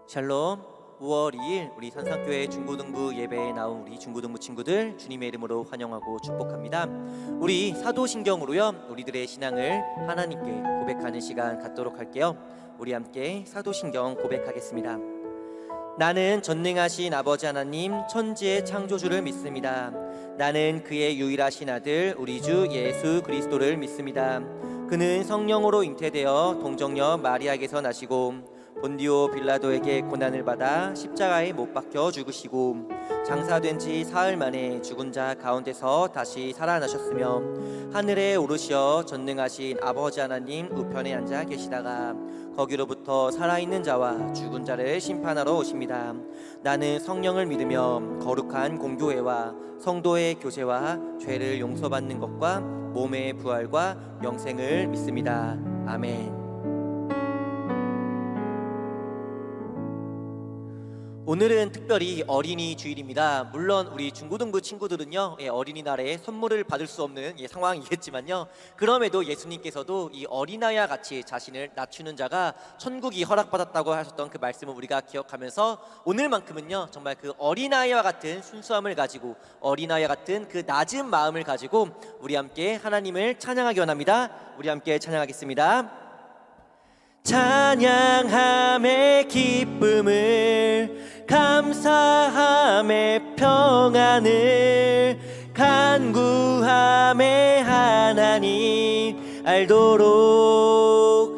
샬롬. 5월 2일 우리 산상교회 중고등부 예배에 나온 우리 중고등부 친구들 주님의 이름으로 환영하고 축복합니다. 우리 사도신경으로요 우리들의 신앙을 하나님께 고백하는 시간 갖도록 할게요. 우리 함께 사도신경 고백하겠습니다. 나는 전능하신 아버지 하나님 천지의 창조주를 믿습니다. 나는 그의 유일하신 아들 우리 주 예수 그리스도를 믿습니다. 그는 성령으로 잉태되어 동정녀 마리아에게서 나시고 본디오 빌라도에게 고난을 받아 십자가에 못 박혀 죽으시고 장사된 지 사흘 만에 죽은 자 가운데서 다시 살아나셨으며 하늘에 오르시어 전능하신 아버지 하나님 우편에 앉아 계시다가 거기로부터 살아있는 자와 죽은 자를 심판하러 오십니다. 나는 성령을 믿으며 거룩한 공교회와 성도의 교제와 죄를 용서받는 것과 몸의 부활과 영생을 믿습니다. 아멘. 오늘은 특별히 어린이 주일입니다. 물론 우리 중고등부 친구들은요 어린이날에 선물을 받을 수 없는 상황이겠지만요, 그럼에도 예수님께서도 이 어린아이와 같이 자신을 낮추는 자가 천국이 허락받았다고 하셨던 그 말씀을 우리가 기억하면서 오늘만큼은요 정말 그 어린아이와 같은 순수함을 가지고 어린아이와 같은 그 낮은 마음을 가지고 우리 함께 하나님을 찬양하기 원합니다. 우리 함께 찬양하겠습니다. 찬양함의 기쁨을 감사함의 평안을 간구함의 하나님 알도록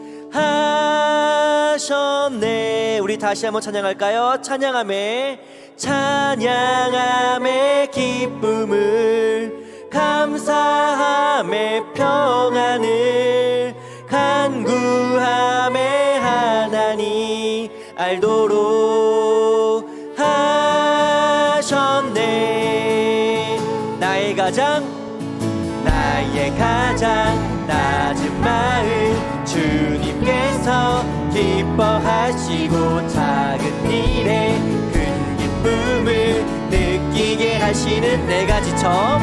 하셨네. 우리 다시 한번 찬양할까요? 찬양함의 기쁨을 감사함의 평안을 간구함의 하나님 알도록 하셨네. 나의 가장 낮은 마음 주님께서 기뻐하시고 작은 일에 큰 기쁨을 느끼게 하시는 내가 지쳐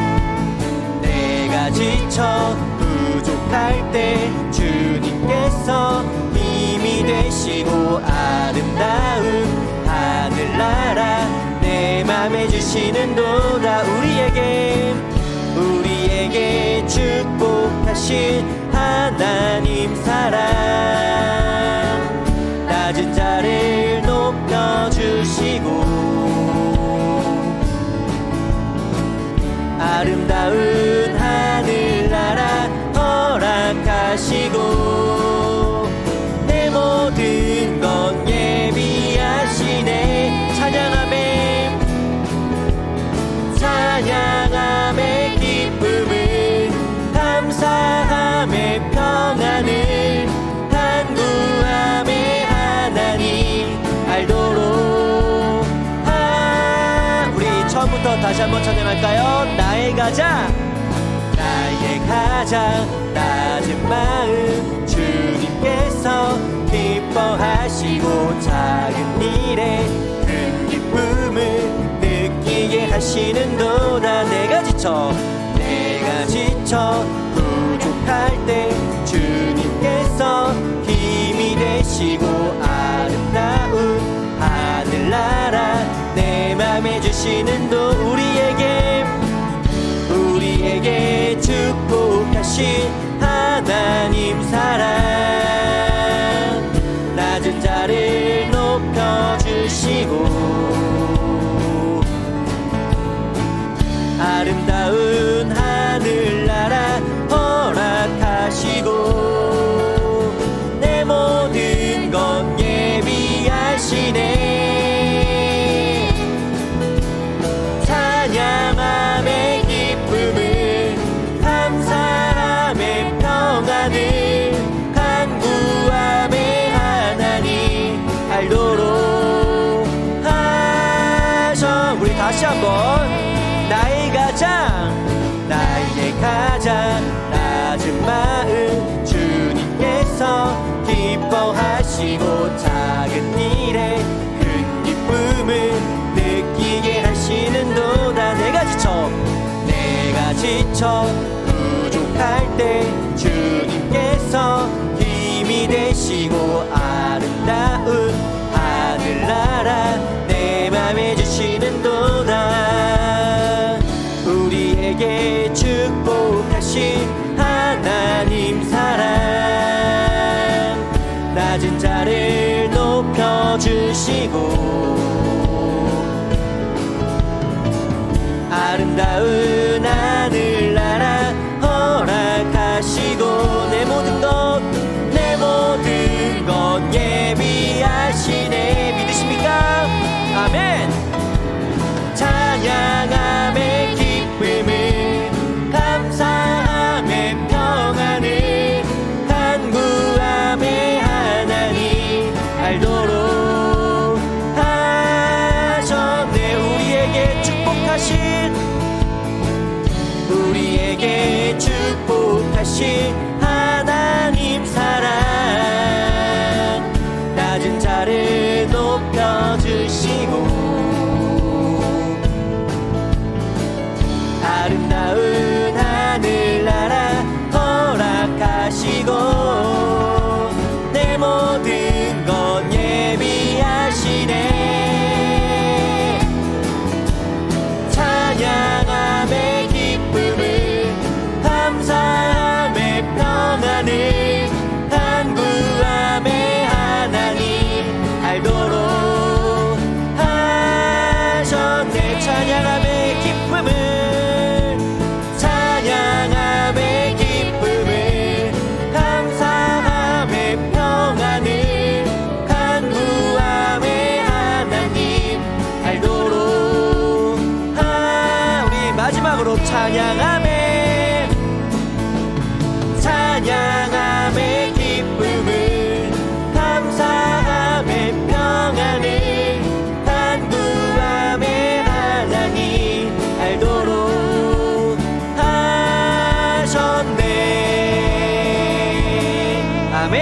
부족할 때 주님께서 힘이 되시고 아름다운 하늘나라 내 맘에 주시는 도다. 우리에게 축복하신 하나님 사랑 낮은 자를 높여주시고 아름다운 하늘나라 허락하시고 내 모든 것 예비하시네. 찬양함의 기쁨을 감사함의 평안을 간구함의 하나님 알도록 우리 처음부터 다시 한번 찬양할까요? 나의 가장 낮은 마음 주님께서 기뻐하시고 작은 일에 큰 기쁨을 느끼게 하시는 도다. 내가 지쳐 부족할 때 주님께서 힘이 되시고 아름다운 하늘나라 내 맘에 주시는 도 우리에게 축복하신 하나님 사랑 낮은 자를 높여주시고 아름다운 하늘나라 허락하시고 내 모든 것 예비하시네. 찬양함의 기쁨을 감사함의 평안을 간구함의 하나님 알도록 하셔. 우리 다시 한번 나의 가장 낮은 마음 지쳐 부족할 때 주님께서 힘이 되시고 아름다운 하늘나라 내 맘에 주시는도다. 우리에게 축복하신 하나님 사랑 낮은 자를 높여주시고 아름다운 하늘나라 허락하시고 내 모든 것 예비하시네. 믿으십니까? 아멘. 찬양함의 기쁨을 감사함의 평안을 간구함의 하나님 알도록 하셨네. 우리에게 축복하신 하나님 사랑 낮은 자를 높여주시고 아름다운 하늘나라 허락하시고 내 모든 것 예비하시네. 찬양함의 기쁨을 감사함의 평안을 간구함의 하나님 알도록 하셨네. 찬양함의 기쁨을 감사함의 평안을 간구함의 하나님 알도록 우리 마지막으로 찬양함의 기쁨을 감사함의 평안을 간구함의 하나님 알도록 하셨네. 아멘.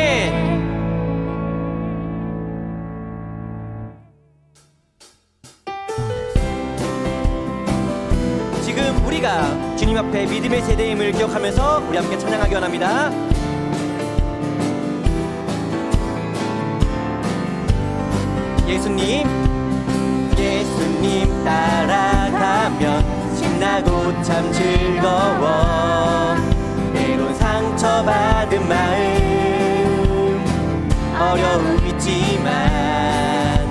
지금 우리가 주님 앞에 믿음의 세대임을 기억하면서 우리 함께 찬양하기 원합니다. 예수님 따라가면 신나고 참 즐거워. 때론 상처받은 마음 어려움 있지만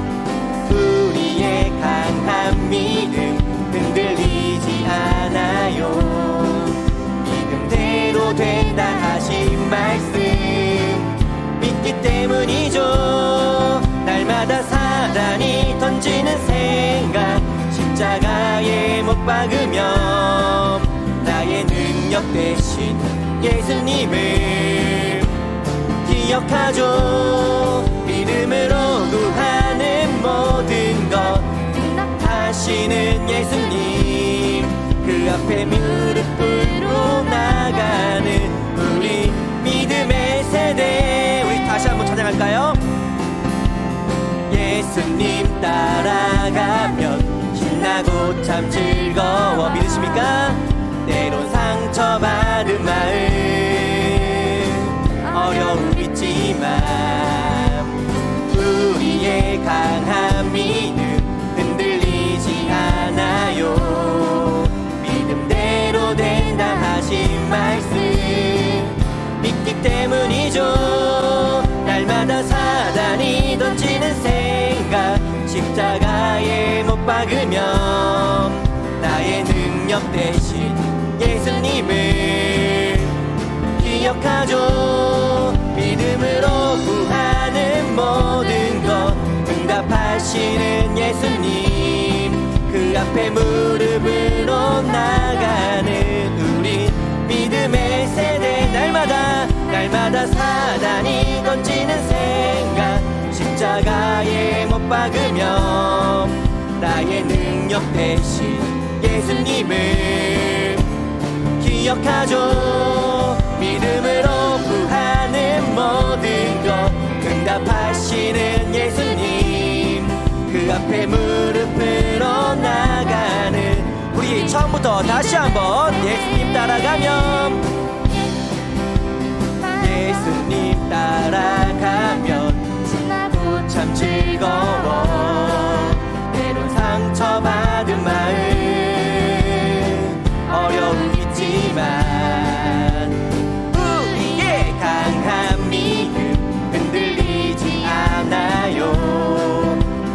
우리의 강한 믿음 흔들리지 않아요. 믿음대로 된다 하신 말씀 믿기 때문이죠. 날마다 사단이 던지는 생각 십자가에 못 박으며 나의 능력 대신 예수님을 기억하죠. 믿음으로 구하는 모든 것 응답하시는 예수님 그 앞에 무릎 꿇고 나가는 우리 믿음의 세대. 우리 다시 한번 찬양할까요? 예수님 따라가면 신나고 참 즐거워. 믿으십니까? 때론 상처받은 마음 어려움 있지만 우리의 강한 믿음 흔들리지 않아요. 믿음대로 된다 하신 말씀 믿기 때문이죠. 날마다 사단이 던지는 생각 십자가에 못 박으며 나의 능력 대신 예수님을 기억하죠. 믿음으로 구하는 모든 것 응답하시는 예수님 그 앞에 무릎으로 나가는 우리 믿음의 세대. 날마다 사단이 던지는 생각 십자가에 못 박으며 나의 능력 대신 예수님을 기억하죠. 믿음으로 구하는 모든 것 응답하시는 예수님 그 앞에 무릎으로 나가는 우리의 처음부터 다시 한번 예수님 따라가면 예수님 따라가면 신나고 참 즐거워 때론 상처받은 마음 어려움 있지만 우리의 강한 믿음 흔들리지 않아요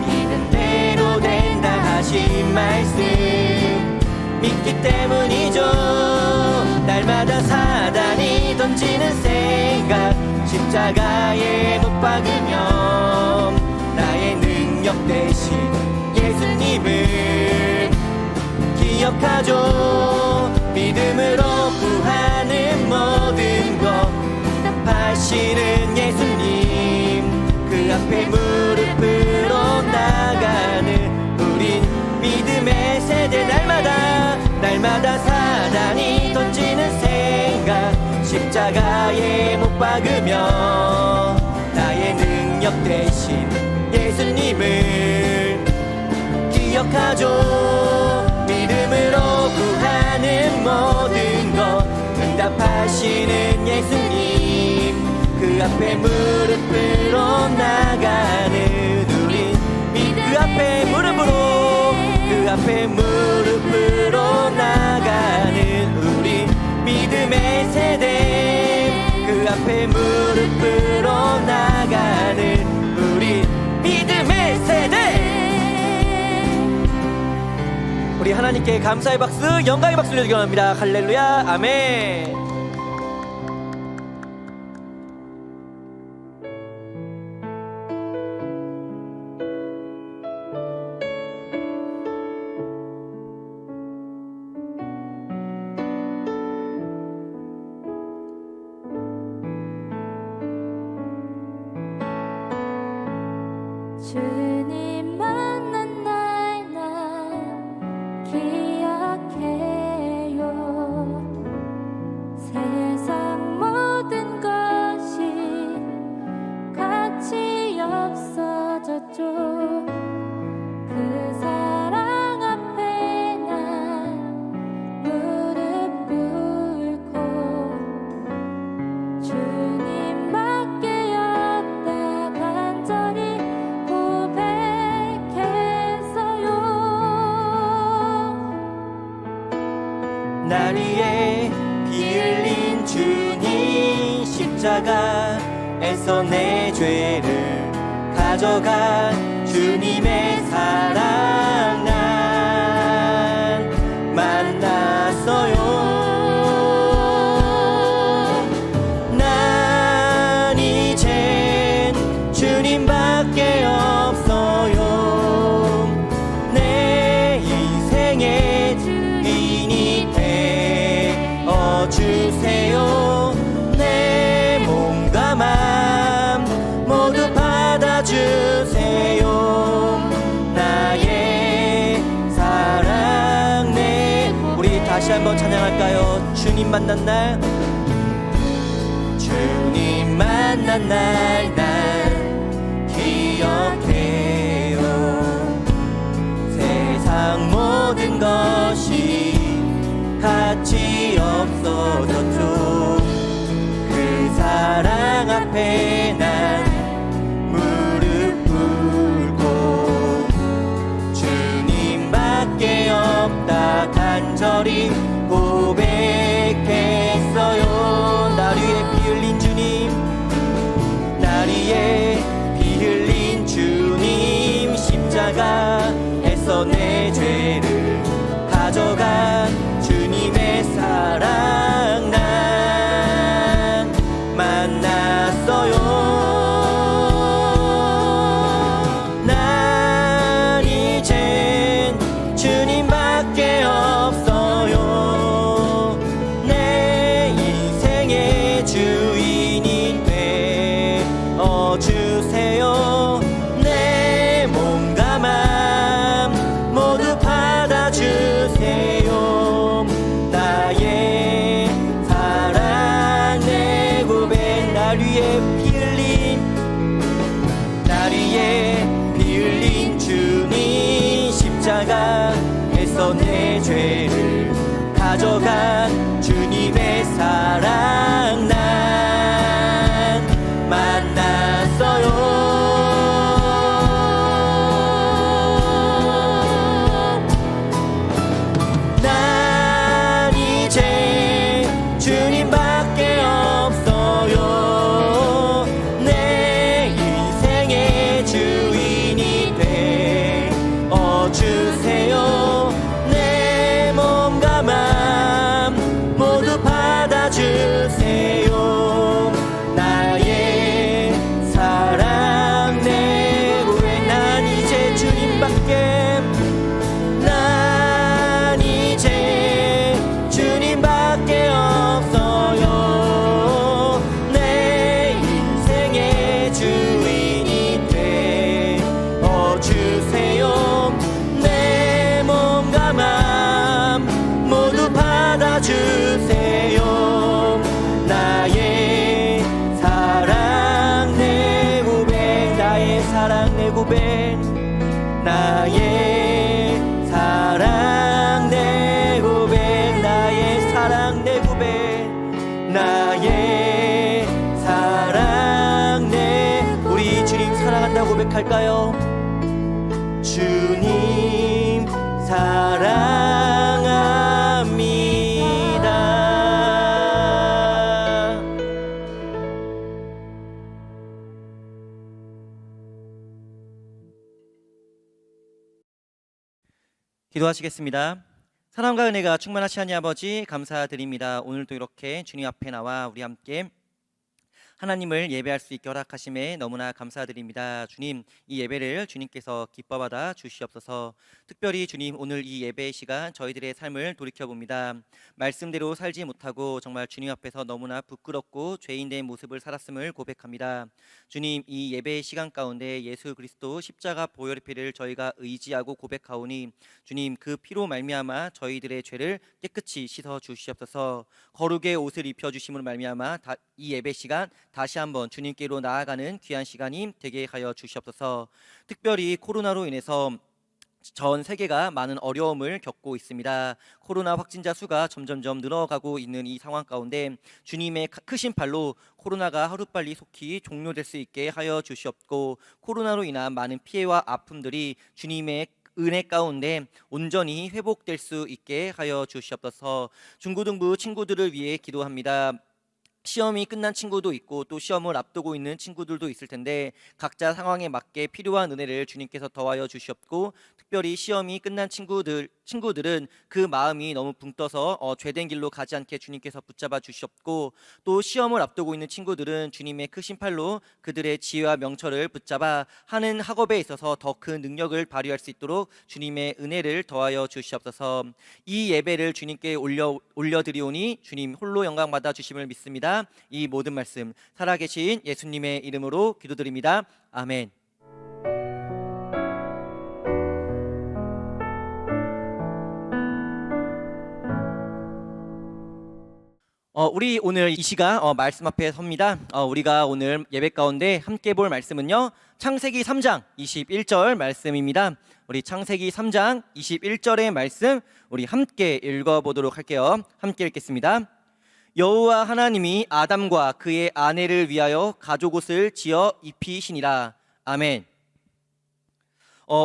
믿은 대로 된다 하신 말씀 믿기 때문이죠 날마다 사단이 던지는 생각 십자가에 못 박으면 나의 능력 대신 예수님을 기억하죠 믿음으로 구하는 모든 것 답하시는 예수님 그 앞에 무릎으로 나가는 우린 믿음의 세대 날마다 사단이 던지는 생각 십자가에 못 박으며 나의 능력 대신 예수님을 기억하죠 믿음으로 구하는 모든 것 응답하시는 예수님 그 앞에 무릎으로 나가는 우린 그 앞에 무릎으로 나가는 우리 믿음의 세대 그 앞에 무릎으로 나가는 우리 믿음의 세대 우리 하나님께 감사의 박수 영광의 박수 올려드리기 원합니다. 할렐루야 아멘. 주님 만난 날 난 기억해요 세상 모든 것이 가치 없어졌죠 그 사랑 앞에 난 무릎 꿇고 주님밖에 없다 간절히 날 위해 피 흘린 주님 십자가에서 내 죄를 가져간 주님의 사랑 난 만났어요 난 이젠 주님밖에 없어요 내 인생의 주인이 되어주세요 내 몸과 맘 모두 받아주세요 나의 사랑 내 우리 다시 한번 찬양할까요 주님 만난 날 주님 만난 날 난 기억해요 세상 모든 것이 가치 없어졌죠 그 사랑 앞에 난 무릎 꿇고 주님밖에 없다 간절히 고백했어요 날 위해 피 흘린 주님 날 위해 피 흘린 주님 십자가에서 내 죄를 가져간 주님의 사랑 난 만났어요 난 이젠 주님밖에 없어요 내 인생의 주인이 되어주세요 내 몸과 맘 모두 받아주세요 나의 사랑 내 고백 날 위해 피 흘린 주님 십자가에서 내 죄를 가져간 주님의 사랑 난 만났어요. 난 이제 주님밖에 없어요. 내 인생의 주인이 되어 주세요. 내 몸과 맘 모두 받아주세요. 나의 사랑 내 구에 난 이제 주님밖에 주님밖에 없어요. 내 인생의 주인이 되어 주세요. 내 몸과 맘 모두 받아주세요. 나의 사랑 내 고백, 나의 사랑 내 고백, 나의 사랑 내 고백, 나의 사랑 내 고백, 나의 사랑 내. 우리 주님 사랑한다고 고백할까요? 주님 사랑합니다. 기도하시겠습니다. 사랑과 은혜가 충만하시니 아버지 감사드립니다. 오늘도 이렇게 주님 앞에 나와 우리 함께 하나님을 예배할 수 있게 허락하심에 너무나 감사드립니다. 주님, 이 예배를 주님께서 기뻐받아 주시옵소서. 특별히 주님, 오늘 이 예배의 시간 저희들의 삶을 돌이켜봅니다. 말씀대로 살지 못하고 정말 주님 앞에서 너무나 부끄럽고 죄인된 모습을 살았음을 고백합니다. 주님, 이 예배의 시간 가운데 예수 그리스도 십자가 보혈의 피를 저희가 의지하고 고백하오니 주님, 그 피로 말미암아 저희들의 죄를 깨끗이 씻어 주시옵소서. 거룩의 옷을 입혀주심으로 말미암아 이 예배 시간 다시 한번 주님께로 나아가는 귀한 시간이 되게 하여 주시옵소서. 특별히 코로나로 인해서 전 세계가 많은 어려움을 겪고 있습니다. 코로나 확진자 수가 점점점 늘어가고 있는 이 상황 가운데 주님의 크신 팔로 코로나가 하루빨리 속히 종료될 수 있게 하여 주시옵고, 코로나로 인한 많은 피해와 아픔들이 주님의 은혜 가운데 온전히 회복될 수 있게 하여 주시옵소서. 중고등부 친구들을 위해 기도합니다. 시험이 끝난 친구도 있고 또 시험을 앞두고 있는 친구들도 있을 텐데 각자 상황에 맞게 필요한 은혜를 주님께서 더하여 주시옵고, 특별히 시험이 끝난 친구들은 그 마음이 너무 붕 떠서 죄된 길로 가지 않게 주님께서 붙잡아 주시옵고, 또 시험을 앞두고 있는 친구들은 주님의 크신 팔로 그들의 지혜와 명철을 붙잡아 하는 학업에 있어서 더 큰 능력을 발휘할 수 있도록 주님의 은혜를 더하여 주시옵소서. 이 예배를 주님께 올려드리오니 주님 홀로 영광 받아 주심을 믿습니다. 이 모든 말씀 살아계신 예수님의 이름으로 기도드립니다. 아멘. 우리 오늘 이 시간 말씀 앞에 섭니다. 우리가 오늘 예배 가운데 함께 볼 말씀은요, 창세기 3장 21절 말씀입니다. 우리 창세기 3장 21절의 말씀 우리 함께 읽어보도록 할게요. 함께 읽겠습니다. 여호와 하나님이 아담과 그의 아내를 위하여 가죽옷을 지어 입히시니라. 아멘.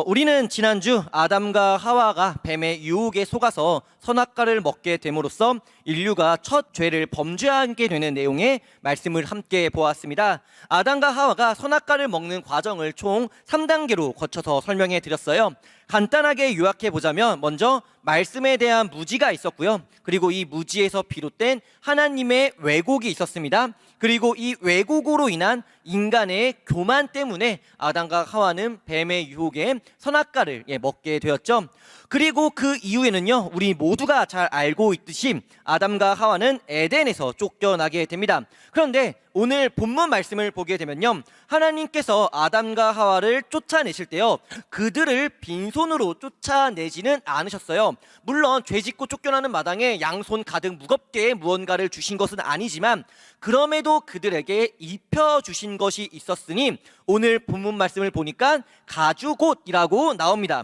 우리는 지난주 아담과 하와가 뱀의 유혹에 속아서 선악과를 먹게 됨으로써 인류가 첫 죄를 범죄하게 되는 내용의 말씀을 함께 보았습니다. 아담과 하와가 선악과를 먹는 과정을 총 3단계로 거쳐서 설명해 드렸어요. 간단하게 요약해 보자면 먼저 말씀에 대한 무지가 있었고요. 그리고 이 무지에서 비롯된 하나님의 왜곡이 있었습니다. 그리고 이 왜곡으로 인한 인간의 교만 때문에 아담과 하와는 뱀의 유혹에 선악과를 먹게 되었죠. 그리고 그 이후에는요, 우리 모두가 잘 알고 있듯이 아담과 하와는 에덴에서 쫓겨나게 됩니다. 그런데 오늘 본문 말씀을 보게 되면요, 하나님께서 아담과 하와를 쫓아내실 때요, 그들을 빈손으로 쫓아내지는 않으셨어요. 물론 죄짓고 쫓겨나는 마당에 양손 가득 무겁게 무언가를 주신 것은 아니지만 그럼에도 그들에게 입혀주신 것이 있었으니 오늘 본문 말씀을 보니까 가죽옷이라고 나옵니다.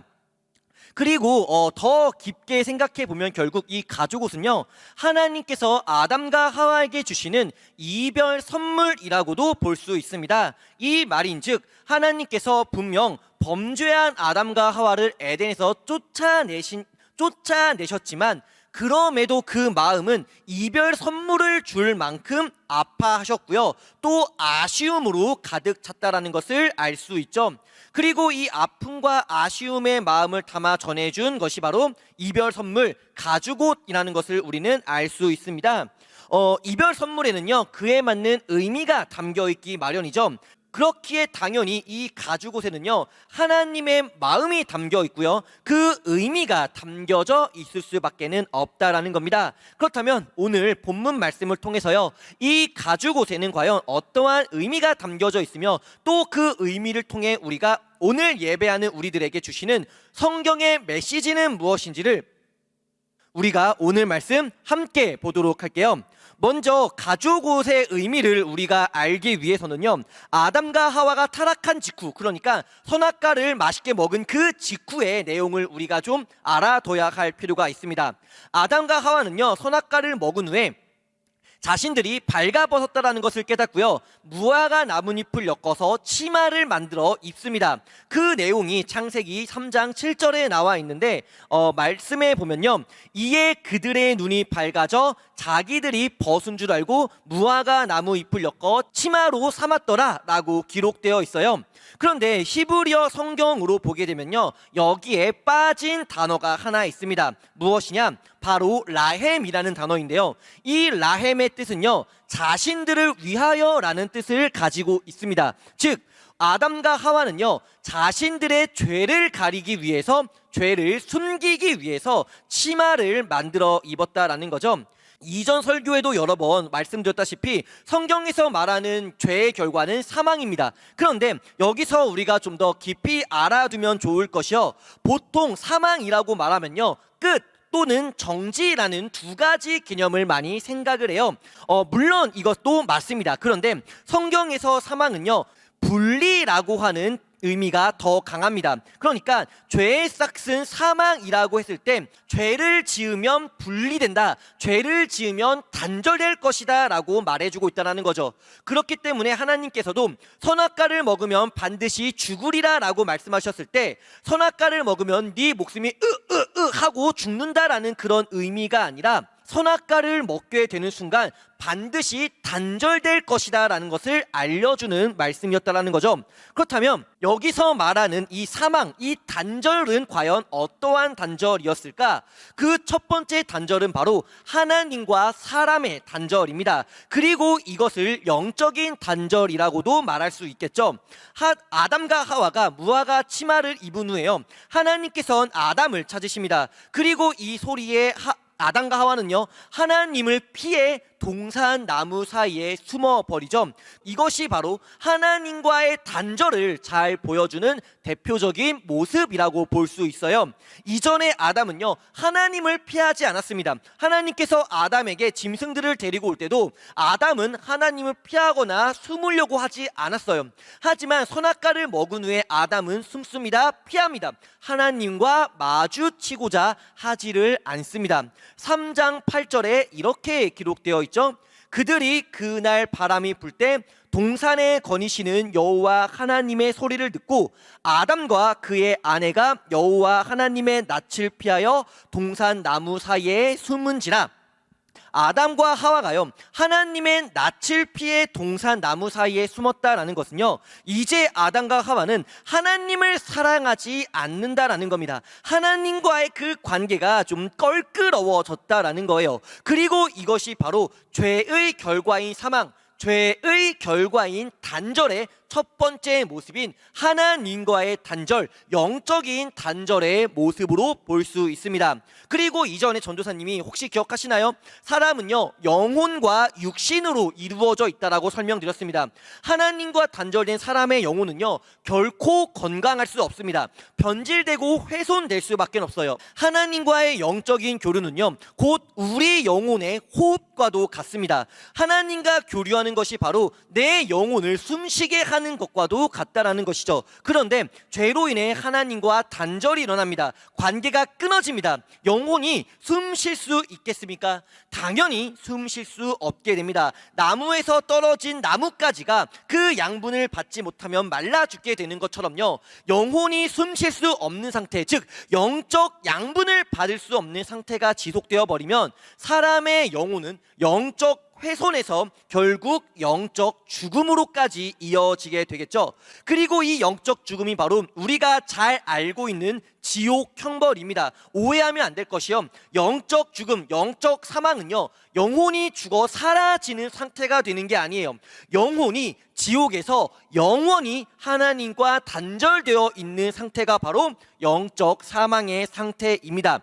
그리고 더 깊게 생각해 보면 결국 이 가죽옷은요, 하나님께서 아담과 하와에게 주시는 이별 선물이라고도 볼 수 있습니다. 이 말인즉 하나님께서 분명 범죄한 아담과 하와를 에덴에서 쫓아내셨지만 그럼에도 그 마음은 이별 선물을 줄 만큼 아파하셨고요, 또 아쉬움으로 가득 찼다라는 것을 알 수 있죠. 그리고 이 아픔과 아쉬움의 마음을 담아 전해준 것이 바로 이별 선물 가죽옷이라는 것을 우리는 알 수 있습니다. 이별 선물에는요, 그에 맞는 의미가 담겨 있기 마련이죠. 그렇기에 당연히 이 가죽옷에는요, 하나님의 마음이 담겨 있고요, 그 의미가 담겨져 있을 수밖에는 없다라는 겁니다. 그렇다면 오늘 본문 말씀을 통해서요, 이 가죽옷에는 과연 어떠한 의미가 담겨져 있으며 또 그 의미를 통해 우리가 오늘 예배하는 우리들에게 주시는 성경의 메시지는 무엇인지를 우리가 오늘 말씀 함께 보도록 할게요. 먼저 가죽옷의 의미를 우리가 알기 위해서는요, 아담과 하와가 타락한 직후, 그러니까 선악과를 맛있게 먹은 그 직후의 내용을 우리가 좀 알아둬야 할 필요가 있습니다. 아담과 하와는요, 선악과를 먹은 후에 자신들이 발가벗었다라는 것을 깨닫고요, 무화과 나뭇잎을 엮어서 치마를 만들어 입습니다. 그 내용이 창세기 3장 7절에 나와 있는데 말씀에 보면요, 이에 그들의 눈이 밝아져 자기들이 벗은 줄 알고 무화과 나무잎을 엮어 치마로 삼았더라 라고 기록되어 있어요. 그런데 히브리어 성경으로 보게 되면요, 여기에 빠진 단어가 하나 있습니다. 무엇이냐? 바로 라헴이라는 단어인데요, 이 라헴의 뜻은요, 자신들을 위하여라는 뜻을 가지고 있습니다. 즉 아담과 하와는요, 자신들의 죄를 가리기 위해서, 죄를 숨기기 위해서 치마를 만들어 입었다라는 거죠. 이전 설교에도 여러 번 말씀드렸다시피 성경에서 말하는 죄의 결과는 사망입니다. 그런데 여기서 우리가 좀 더 깊이 알아두면 좋을 것이요, 보통 사망이라고 말하면요, 끝 또는 정지라는 두 가지 개념을 많이 생각을 해요. 물론 이것도 맞습니다. 그런데 성경에서 사망은요, 분리라고 하는 의미가 더 강합니다. 그러니까 죄의 싹은 사망이라고 했을 때 죄를 지으면 분리된다, 죄를 지으면 단절될 것이다 라고 말해주고 있다는 거죠. 그렇기 때문에 하나님께서도 선악과를 먹으면 반드시 죽으리라 라고 말씀하셨을 때 선악과를 먹으면 네 목숨이 하고 죽는다라는 그런 의미가 아니라 선악과를 먹게 되는 순간 반드시 단절될 것이다 라는 것을 알려주는 말씀이었다라는 거죠. 그렇다면 여기서 말하는 이 사망, 이 단절은 과연 어떠한 단절이었을까? 그 첫 번째 단절은 바로 하나님과 사람의 단절입니다. 그리고 이것을 영적인 단절이라고도 말할 수 있겠죠. 아담과 하와가 무화과 치마를 입은 후에요, 하나님께서는 아담을 찾으십니다. 그리고 이 소리에 아담과 하와는요, 하나님을 피해 동산 나무 사이에 숨어버리죠. 이것이 바로 하나님과의 단절을 잘 보여주는 대표적인 모습이라고 볼 수 있어요. 이전에 아담은요, 하나님을 피하지 않았습니다. 하나님께서 아담에게 짐승들을 데리고 올 때도 아담은 하나님을 피하거나 숨으려고 하지 않았어요. 하지만 선악과를 먹은 후에 아담은 숨습니다. 피합니다. 하나님과 마주치고자 하지를 않습니다. 3장 8절에 이렇게 기록되어 있죠. 그들이 그날 바람이 불 때 동산에 거니시는 여호와 하나님의 소리를 듣고 아담과 그의 아내가 여호와 하나님의 낯을 피하여 동산 나무 사이에 숨은지라. 아담과 하와가요, 하나님의 낯을 피해 동산 나무 사이에 숨었다라는 것은요, 이제 아담과 하와는 하나님을 사랑하지 않는다라는 겁니다. 하나님과의 그 관계가 좀 껄끄러워졌다라는 거예요. 그리고 이것이 바로 죄의 결과인 사망, 죄의 결과인 단절의 첫 번째 모습인 하나님과의 단절, 영적인 단절의 모습으로 볼 수 있습니다. 그리고 이전에 전도사님이 혹시 기억하시나요? 사람은요, 영혼과 육신으로 이루어져 있다라고 설명드렸습니다. 하나님과 단절된 사람의 영혼은요, 결코 건강할 수 없습니다. 변질되고 훼손될 수밖에 없어요. 하나님과의 영적인 교류는요, 곧 우리 영혼의 호흡과도 같습니다. 하나님과 교류하는 것이 바로 내 영혼을 숨쉬게 하는 살아가는 것과도 같다라는 것이죠. 그런데 죄로 인해 하나님과 단절이 일어납니다. 관계가 끊어집니다. 영혼이 숨 쉴 수 있겠습니까? 당연히 숨 쉴 수 없게 됩니다. 나무에서 떨어진 나뭇가지가 그 양분을 받지 못하면 말라 죽게 되는 것처럼요, 영혼이 숨 쉴 수 없는 상태, 즉 영적 양분을 받을 수 없는 상태가 지속되어 버리면 사람의 영혼은 영적 훼손에서 결국 영적 죽음으로까지 이어지게 되겠죠. 그리고 이 영적 죽음이 바로 우리가 잘 알고 있는 지옥 형벌입니다. 오해하면 안 될 것이요, 영적 죽음, 영적 사망은요, 영혼이 죽어 사라지는 상태가 되는 게 아니에요. 영혼이 지옥에서 영원히 하나님과 단절되어 있는 상태가 바로 영적 사망의 상태입니다.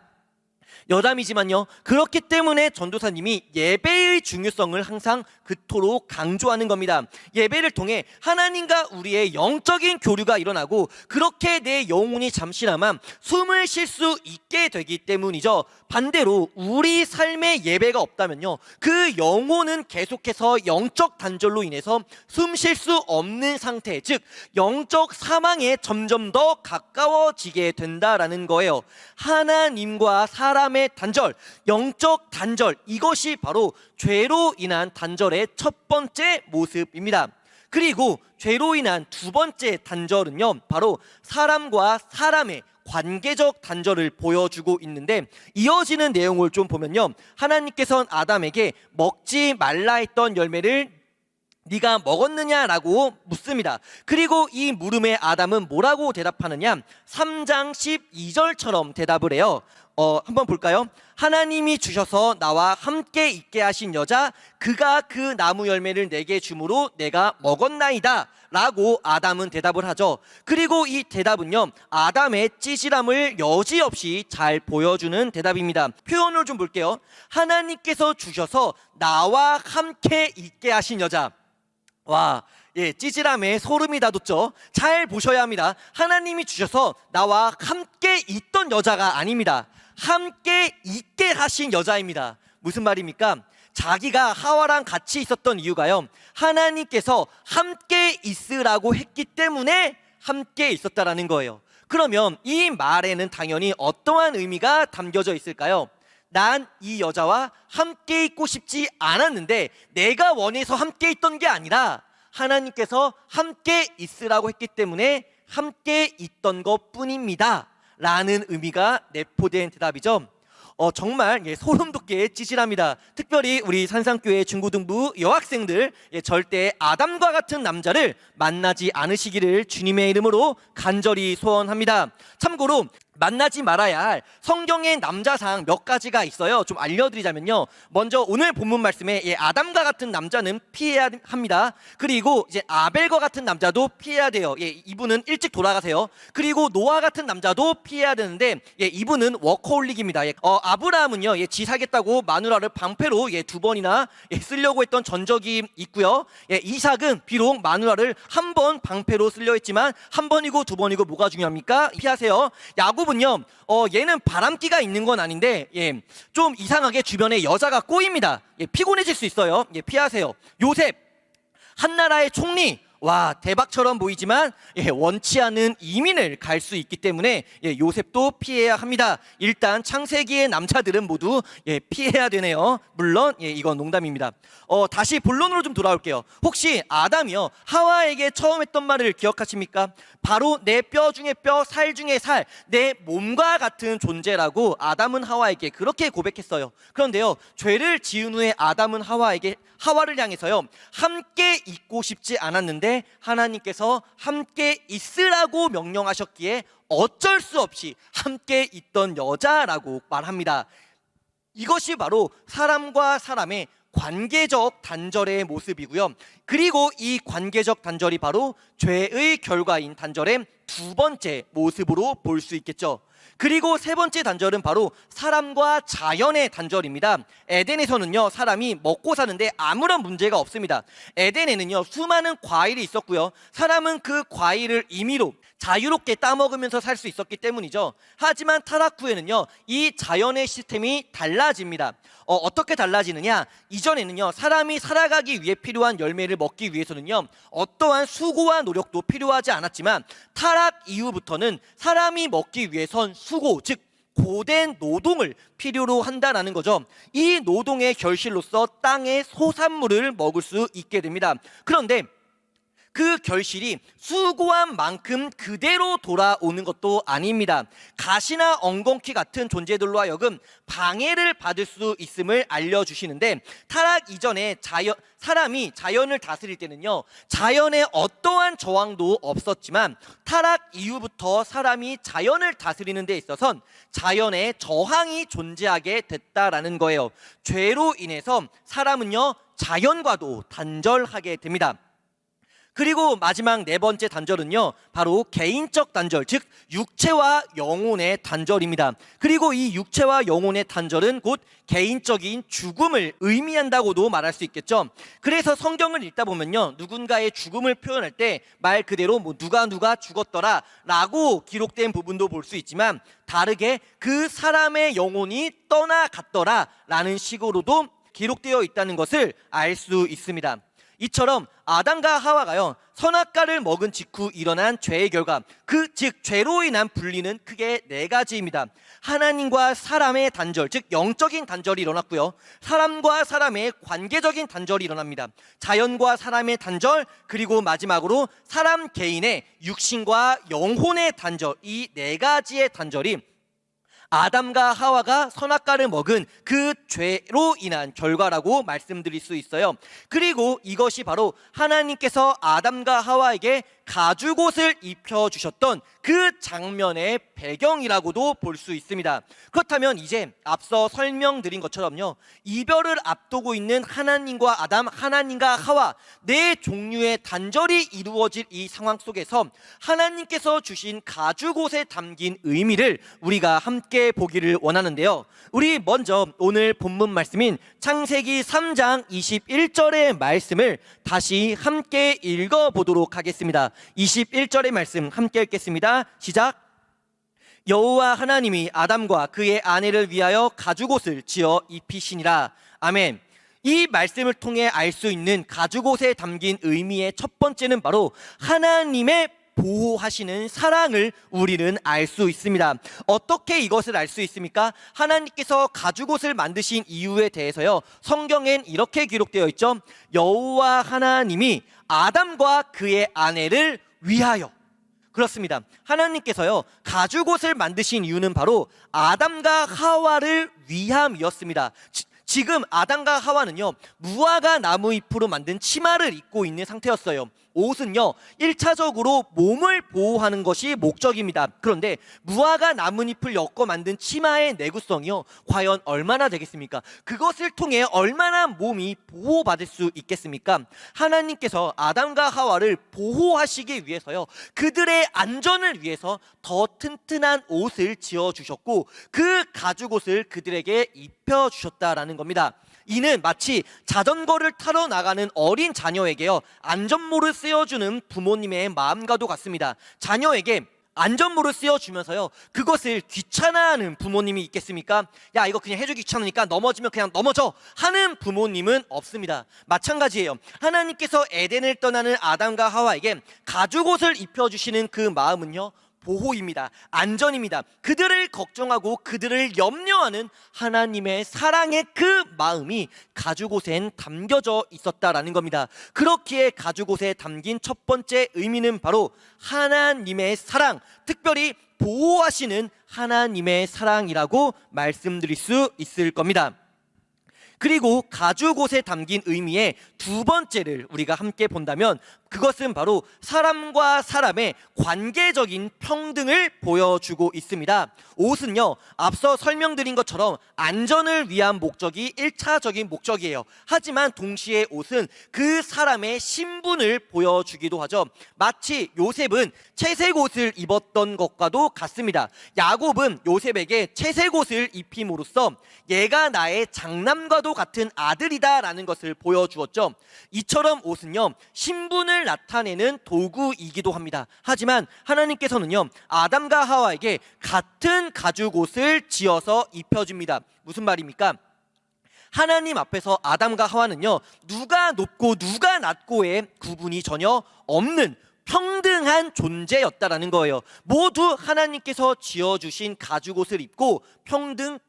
여담이지만요, 그렇기 때문에 전도사님이 예배의 중요성을 항상 그토록 강조하는 겁니다. 예배를 통해 하나님과 우리의 영적인 교류가 일어나고 그렇게 내 영혼이 잠시나마 숨을 쉴 수 있게 되기 때문이죠. 반대로 우리 삶에 예배가 없다면요, 그 영혼은 계속해서 영적 단절로 인해서 숨 쉴 수 없는 상태, 즉 영적 사망에 점점 더 가까워지게 된다라는 거예요. 하나님과 사람의 단절, 영적 단절, 이것이 바로 죄로 인한 단절의 첫 번째 모습입니다. 그리고 죄로 인한 두 번째 단절은요, 바로 사람과 사람의 관계적 단절을 보여주고 있는데, 이어지는 내용을 좀 보면요, 하나님께서는 아담에게 먹지 말라 했던 열매를 네가 먹었느냐라고 묻습니다. 그리고 이 물음에 아담은 뭐라고 대답하느냐, 3장 12절처럼 대답을 해요. 한번 볼까요? 하나님이 주셔서 나와 함께 있게 하신 여자, 그가 그 나무 열매를 내게 주므로 내가 먹었나이다 라고 아담은 대답을 하죠. 그리고 이 대답은요, 아담의 찌질함을 여지없이 잘 보여주는 대답입니다. 표현을 좀 볼게요. 하나님께서 주셔서 나와 함께 있게 하신 여자. 와, 찌질함에 소름이 돋죠. 잘 보셔야 합니다. 하나님이 주셔서 나와 함께 있던 여자가 아닙니다. 함께 있게 하신 여자입니다. 무슨 말입니까? 자기가 하와랑 같이 있었던 이유가요, 하나님께서 함께 있으라고 했기 때문에 함께 있었다라는 거예요. 그러면 이 말에는 당연히 어떠한 의미가 담겨져 있을까요? 난 이 여자와 함께 있고 싶지 않았는데 내가 원해서 함께 있던 게 아니라 하나님께서 함께 있으라고 했기 때문에 함께 있던 것 뿐입니다 라는 의미가 내포된 대답이죠. 정말 소름 돋게 찌질합니다. 특별히 우리 산상교회 중고등부 여학생들, 절대 아담과 같은 남자를 만나지 않으시기를 주님의 이름으로 간절히 소원합니다. 참고로 만나지 말아야 할 성경의 남자상 몇 가지가 있어요. 좀 알려드리자면요, 먼저 오늘 본문 말씀에 아담과 같은 남자는 피해야 합니다. 그리고 이제 아벨과 같은 남자도 피해야 돼요. 이분은 일찍 돌아가세요. 그리고 노아 같은 남자도 피해야 되는데 이분은 워커홀릭입니다. 아브라함은요, 지 살겠다고 마누라를 방패로 2번이나 쓰려고 했던 전적이 있고요. 이삭은 비록 마누라를 한 번 방패로 쓰려 했지만 한 번이고 두 번이고 뭐가 중요합니까? 피하세요. 야곱은요, 얘는 바람기가 있는 건 아닌데 좀 이상하게 주변에 여자가 꼬입니다. 피곤해질 수 있어요. 피하세요. 요셉, 한나라의 총리, 와, 대박처럼 보이지만 원치 않은 이민을 갈 수 있기 때문에 요셉도 피해야 합니다. 일단 창세기의 남자들은 모두 피해야 되네요. 물론 이건 농담입니다. 다시 본론으로 좀 돌아올게요. 혹시 아담이요, 하와에게 처음 했던 말을 기억하십니까? 바로 내 뼈 중에 뼈, 살 중에 살, 내 몸과 같은 존재라고 아담은 하와에게 그렇게 고백했어요. 그런데요, 죄를 지은 후에 아담은 하와를 향해서요, 함께 있고 싶지 않았는데 하나님께서 함께 있으라고 명령하셨기에 어쩔 수 없이 함께 있던 여자라고 말합니다. 이것이 바로 사람과 사람의 관계적 단절의 모습이고요. 그리고 이 관계적 단절이 바로 죄의 결과인 단절의 두 번째 모습으로 볼 수 있겠죠. 그리고 세 번째 단절은 바로 사람과 자연의 단절입니다. 에덴에서는요, 사람이 먹고 사는데 아무런 문제가 없습니다. 에덴에는요, 수많은 과일이 있었고요, 사람은 그 과일을 임의로 자유롭게 따먹으면서 살 수 있었기 때문이죠. 하지만 타락 후에는요, 이 자연의 시스템이 달라집니다. 어떻게 달라지느냐? 이전에는요, 사람이 살아가기 위해 필요한 열매를 먹기 위해서는요, 어떠한 수고와 노력도 필요하지 않았지만 타락 이후부터는 사람이 먹기 위해선 수고, 즉 고된 노동을 필요로 한다라는 거죠. 이 노동의 결실로서 땅의 소산물을 먹을 수 있게 됩니다. 그런데 그 결실이 수고한 만큼 그대로 돌아오는 것도 아닙니다. 가시나 엉겅퀴 같은 존재들로 하여금 방해를 받을 수 있음을 알려주시는데, 타락 이전에 사람이 자연을 다스릴 때는요, 자연에 어떠한 저항도 없었지만 타락 이후부터 사람이 자연을 다스리는 데 있어선 자연의 저항이 존재하게 됐다라는 거예요. 죄로 인해서 사람은요, 자연과도 단절하게 됩니다. 그리고 마지막 네 번째 단절은요, 바로 개인적 단절, 즉 육체와 영혼의 단절입니다. 그리고 이 육체와 영혼의 단절은 곧 개인적인 죽음을 의미한다고도 말할 수 있겠죠. 그래서 성경을 읽다 보면요, 누군가의 죽음을 표현할 때 말 그대로 누가 죽었더라 라고 기록된 부분도 볼 수 있지만, 다르게 그 사람의 영혼이 떠나갔더라 라는 식으로도 기록되어 있다는 것을 알 수 있습니다. 이처럼 아담과 하와가요, 선악과를 먹은 직후 일어난 죄의 결과, 즉 죄로 인한 분리는 크게 네 가지입니다. 하나님과 사람의 단절, 즉 영적인 단절이 일어났고요, 사람과 사람의 관계적인 단절이 일어납니다. 자연과 사람의 단절, 그리고 마지막으로 사람 개인의 육신과 영혼의 단절, 이 네 가지의 단절이 아담과 하와가 선악과를 먹은 그 죄로 인한 결과라고 말씀드릴 수 있어요. 그리고 이것이 바로 하나님께서 아담과 하와에게 가죽옷을 입혀주셨던 그 장면의 배경이라고도 볼 수 있습니다. 그렇다면 이제 앞서 설명드린 것처럼요, 이별을 앞두고 있는 하나님과 아담, 하나님과 하와, 네 종류의 단절이 이루어질 이 상황 속에서 하나님께서 주신 가죽옷에 담긴 의미를 우리가 함께 보기를 원하는데요, 우리 먼저 오늘 본문 말씀인 창세기 3장 21절의 말씀을 다시 함께 읽어보도록 하겠습니다. 21절의 말씀 함께 읽겠습니다. 시작. 여호와 하나님이 아담과 그의 아내를 위하여 가죽옷을 지어 입히시니라. 아멘. 이 말씀을 통해 알 수 있는 가죽옷에 담긴 의미의 첫 번째는 바로 하나님의 보호하시는 사랑을 우리는 알 수 있습니다. 어떻게 이것을 알 수 있습니까? 하나님께서 가죽옷을 만드신 이유에 대해서요, 성경엔 이렇게 기록되어 있죠. 여호와 하나님이 아담과 그의 아내를 위하여. 그렇습니다. 하나님께서요, 가죽옷을 만드신 이유는 바로 아담과 하와를 위함이었습니다. 지금 아담과 하와는요, 무화과 나무 잎으로 만든 치마를 입고 있는 상태였어요. 옷은요, 1차적으로 몸을 보호하는 것이 목적입니다. 그런데 무화과 나뭇잎을 엮어 만든 치마의 내구성이요, 과연 얼마나 되겠습니까? 그것을 통해 얼마나 몸이 보호받을 수 있겠습니까? 하나님께서 아담과 하와를 보호하시기 위해서요, 그들의 안전을 위해서 더 튼튼한 옷을 지어주셨고 그 가죽옷을 그들에게 입혀주셨다라는 겁니다. 이는 마치 자전거를 타러 나가는 어린 자녀에게요, 안전모를 씌워주는 부모님의 마음과도 같습니다. 자녀에게 안전모를 씌워주면서요, 그것을 귀찮아하는 부모님이 있겠습니까? 야, 이거 그냥 해주기 귀찮으니까 넘어지면 그냥 넘어져 하는 부모님은 없습니다. 마찬가지예요. 하나님께서 에덴을 떠나는 아담과 하와에게 가죽옷을 입혀주시는 그 마음은요, 보호입니다. 안전입니다. 그들을 걱정하고 그들을 염려하는 하나님의 사랑의 그 마음이 가죽옷엔 담겨져 있었다라는 겁니다. 그렇기에 가죽옷에 담긴 첫 번째 의미는 바로 하나님의 사랑, 특별히 보호하시는 하나님의 사랑이라고 말씀드릴 수 있을 겁니다. 그리고 가죽옷에 담긴 의미의 두 번째를 우리가 함께 본다면 그것은 바로 사람과 사람의 관계적인 평등을 보여주고 있습니다. 옷은요, 앞서 설명드린 것처럼 안전을 위한 목적이 1차적인 목적이에요. 하지만 동시에 옷은 그 사람의 신분을 보여주기도 하죠. 마치 요셉은 채색 옷을 입었던 것과도 같습니다. 야곱은 요셉에게 채색 옷을 입힘으로써 얘가 나의 장남과도 아담과도 같은 아들이다라는 것을 보여주었죠. 이처럼 옷은요, 신분을 나타내는 도구이기도 합니다. 하지만 하나님께서는요, 아담과 하와에게 같은 가죽 옷을 지어서 입혀줍니다. 무슨 말입니까? 하나님 앞에서 아담과 하와는요, 누가 높고 누가 낮고의 구분이 전혀 없는 평등한 존재였다라는 거예요. 모두 하나님께서 지어주신 가죽옷을 입고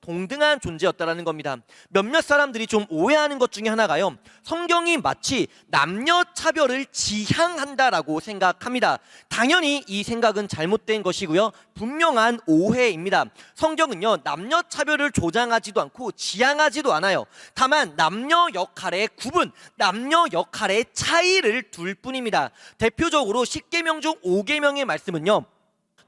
동등한 존재였다라는 겁니다. 몇몇 사람들이 좀 오해하는 것 중에 하나가요, 성경이 마치 남녀 차별을 지향한다라고 생각합니다. 당연히 이 생각은 잘못된 것이고요, 분명한 오해입니다. 성경은요, 남녀 차별을 조장하지도 않고 지향하지도 않아요. 다만 남녀 역할의 구분, 남녀 역할의 차이를 둘 뿐입니다. 대표적으로 10계명 중 5계명의 말씀은요,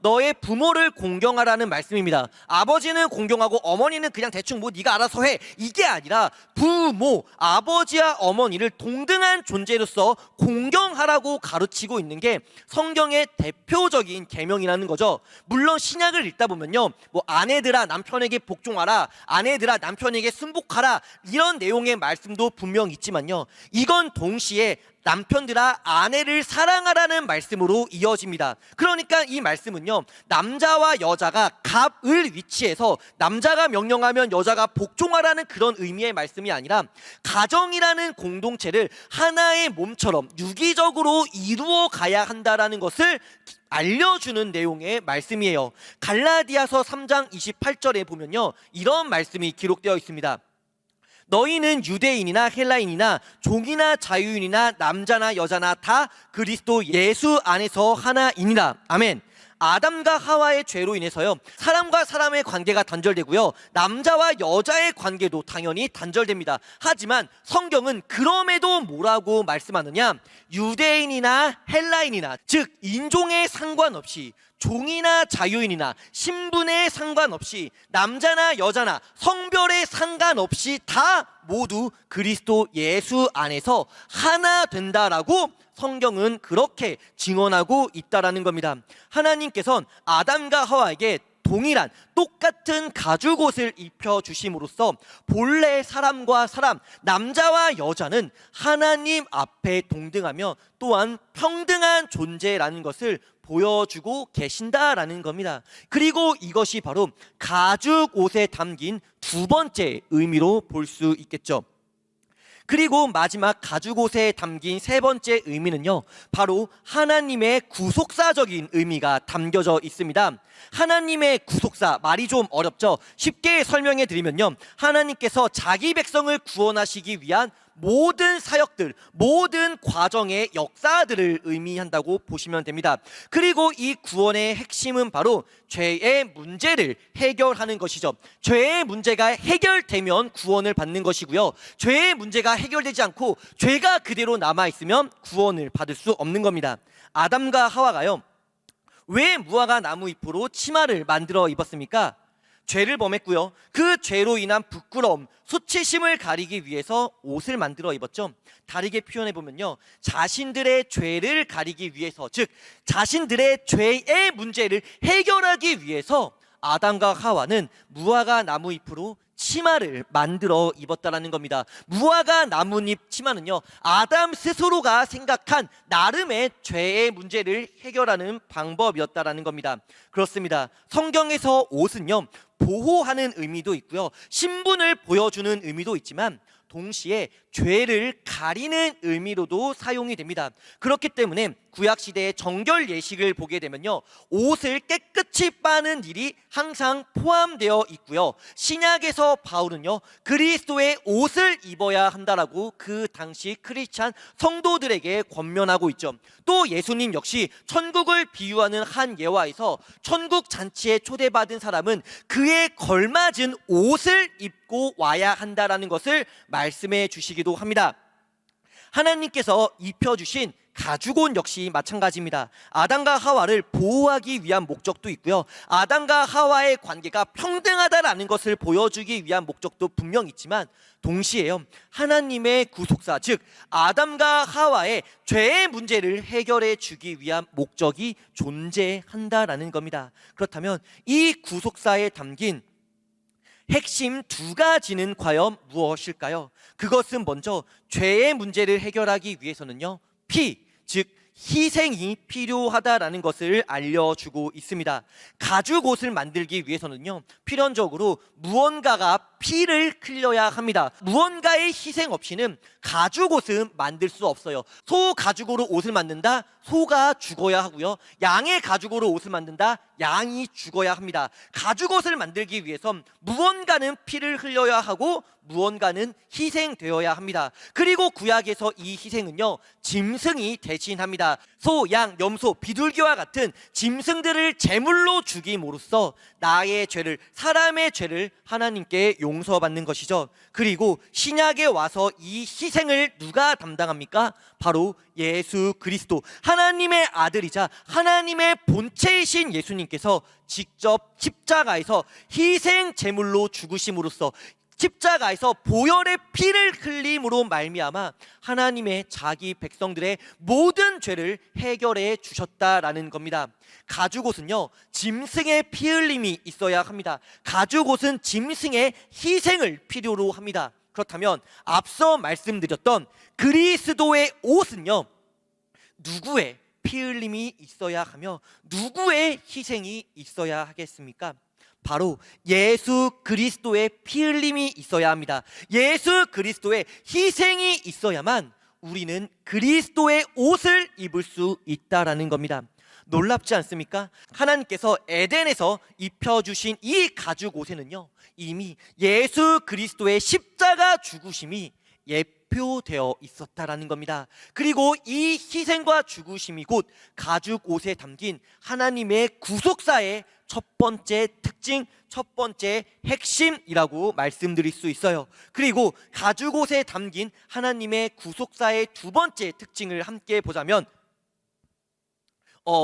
너의 부모를 공경하라는 말씀입니다. 아버지는 공경하고 어머니는 그냥 대충 뭐 네가 알아서 해, 이게 아니라 부모, 아버지와 어머니를 동등한 존재로서 공경하라고 가르치고 있는 게 성경의 대표적인 계명이라는 거죠. 물론 신약을 읽다 보면요, 뭐 아내들아 남편에게 복종하라, 아내들아 남편에게 순복하라, 이런 내용의 말씀도 분명 있지만요, 이건 동시에 남편들아 아내를 사랑하라는 말씀으로 이어집니다. 그러니까 이 말씀은요, 남자와 여자가 갑을 위치해서 남자가 명령하면 여자가 복종하라는 그런 의미의 말씀이 아니라 가정이라는 공동체를 하나의 몸처럼 유기적으로 이루어 가야 한다라는 것을 알려주는 내용의 말씀이에요. 갈라디아서 3장 28절에 보면요, 이런 말씀이 기록되어 있습니다. 너희는 유대인이나 헬라인이나 종이나 자유인이나 남자나 여자나 다 그리스도 예수 안에서 하나이니라. 아멘. 아담과 하와의 죄로 인해서요, 사람과 사람의 관계가 단절되고요, 남자와 여자의 관계도 당연히 단절됩니다. 하지만 성경은 그럼에도 뭐라고 말씀하느냐, 유대인이나 헬라인이나, 즉 인종에 상관없이, 종이나 자유인이나 신분에 상관없이, 남자나 여자나 성별에 상관없이 다 모두 그리스도 예수 안에서 하나 된다라고 성경은 그렇게 증언하고 있다라는 겁니다. 하나님께서는 아담과 하와에게 동일한 똑같은 가죽옷을 입혀주심으로써 본래 사람과 사람, 남자와 여자는 하나님 앞에 동등하며 또한 평등한 존재라는 것을 보여주고 계신다라는 겁니다. 그리고 이것이 바로 가죽옷에 담긴 두 번째 의미로 볼 수 있겠죠. 그리고 마지막 가죽옷에 담긴 세 번째 의미는요, 바로 하나님의 구속사적인 의미가 담겨져 있습니다. 하나님의 구속사, 말이 좀 어렵죠. 쉽게 설명해 드리면요, 하나님께서 자기 백성을 구원하시기 위한 모든 사역들, 모든 과정의 역사들을 의미한다고 보시면 됩니다. 그리고 이 구원의 핵심은 바로 죄의 문제를 해결하는 것이죠. 죄의 문제가 해결되면 구원을 받는 것이고요, 죄의 문제가 해결되지 않고 죄가 그대로 남아있으면 구원을 받을 수 없는 겁니다. 아담과 하와가요, 왜 무화과 나무 잎으로 치마를 만들어 입었습니까? 죄를 범했고요, 그 죄로 인한 부끄러움, 수치심을 가리기 위해서 옷을 만들어 입었죠. 다르게 표현해 보면요, 자신들의 죄를 가리기 위해서, 즉 자신들의 죄의 문제를 해결하기 위해서 아담과 하와는 무화과 나무 잎으로 치마를 만들어 입었다라는 겁니다. 무화과 나뭇잎 치마는요, 아담 스스로가 생각한 나름의 죄의 문제를 해결하는 방법이었다라는 겁니다. 그렇습니다. 성경에서 옷은요, 보호하는 의미도 있고요, 신분을 보여주는 의미도 있지만 동시에 죄를 가리는 의미로도 사용이 됩니다. 그렇기 때문에 구약시대의 정결 예식을 보게 되면요, 옷을 깨끗이 빠는 일이 항상 포함되어 있고요, 신약에서 바울은요, 그리스도의 옷을 입어야 한다라고 그 당시 크리스찬 성도들에게 권면하고 있죠. 또 예수님 역시 천국을 비유하는 한 예화에서 천국 잔치에 초대받은 사람은 그에 걸맞은 옷을 입고 와야 한다라는 것을 말씀해 주시기도 합니다. 하나님께서 입혀주신 가죽옷 역시 마찬가지입니다. 아담과 하와를 보호하기 위한 목적도 있고요, 아담과 하와의 관계가 평등하다라는 것을 보여주기 위한 목적도 분명 있지만 동시에요, 하나님의 구속사, 즉 아담과 하와의 죄의 문제를 해결해 주기 위한 목적이 존재한다라는 겁니다. 그렇다면 이 구속사에 담긴 핵심 두 가지는 과연 무엇일까요? 그것은 먼저 죄의 문제를 해결하기 위해서는요, 즉 희생이 필요하다라는 것을 알려주고 있습니다. 가죽 옷을 만들기 위해서는요, 필연적으로 무언가가 피를 흘려야 합니다. 무언가의 희생 없이는 가죽 옷은 만들 수 없어요. 소 가죽으로 옷을 만든다? 소가 죽어야 하고요. 양의 가죽으로 옷을 만든다? 양이 죽어야 합니다. 가죽 옷을 만들기 위해선 무언가는 피를 흘려야 하고 무언가는 희생되어야 합니다. 그리고 구약에서 이 희생은요, 짐승이 대신합니다. 소, 양, 염소, 비둘기와 같은 짐승들을 제물로 죽임으로써 나의 죄를, 사람의 죄를 하나님께 용서받는 것이죠. 그리고 신약에 와서 이 희생을 누가 담당합니까? 바로 예수 그리스도, 하나님의 아들이자 하나님의 본체이신 예수님께서 직접 십자가에서 희생 제물로 죽으심으로써, 십자가에서 보혈의 피를 흘림으로 말미암아 하나님의 자기 백성들의 모든 죄를 해결해 주셨다라는 겁니다. 가죽옷은요, 짐승의 피 흘림이 있어야 합니다. 가죽옷은 짐승의 희생을 필요로 합니다. 그렇다면 앞서 말씀드렸던 그리스도의 옷은요, 누구의 피 흘림이 있어야 하며 누구의 희생이 있어야 하겠습니까? 바로 예수 그리스도의 피 흘림이 있어야 합니다. 예수 그리스도의 희생이 있어야만 우리는 그리스도의 옷을 입을 수 있다라는 겁니다. 놀랍지 않습니까? 하나님께서 에덴에서 입혀주신 이 가죽 옷에는요, 이미 예수 그리스도의 십자가 죽으심이 예표되어 있었다라는 겁니다. 그리고 이 희생과 죽으심이 곧 가죽 옷에 담긴 하나님의 구속사의 첫 번째 특징, 첫 번째 핵심이라고 말씀드릴 수 있어요. 그리고 가죽 옷에 담긴 하나님의 구속사의 두 번째 특징을 함께 보자면,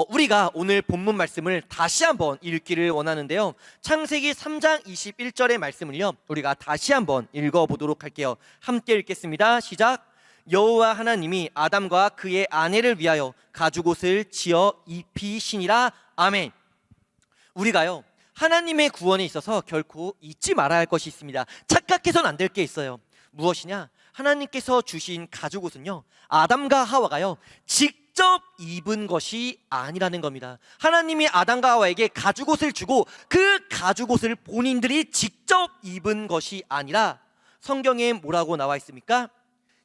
우리가 오늘 본문 말씀을 다시 한번 읽기를 원하는데요, 창세기 3장 21절의 말씀을요, 우리가 다시 한번 읽어보도록 할게요. 함께 읽겠습니다. 시작. 여호와 하나님이 아담과 그의 아내를 위하여 가죽옷을 지어 입히시니라. 아멘. 우리가요, 하나님의 구원에 있어서 결코 잊지 말아야 할 것이 있습니다. 착각해서는 안 될 게 있어요. 무엇이냐? 하나님께서 주신 가죽옷은요, 아담과 하와가요 직접 입은 것이 아니라는 겁니다. 하나님이 아담과 하와에게 가죽옷을 주고 그 가죽옷을 본인들이 직접 입은 것이 아니라, 성경에 뭐라고 나와 있습니까?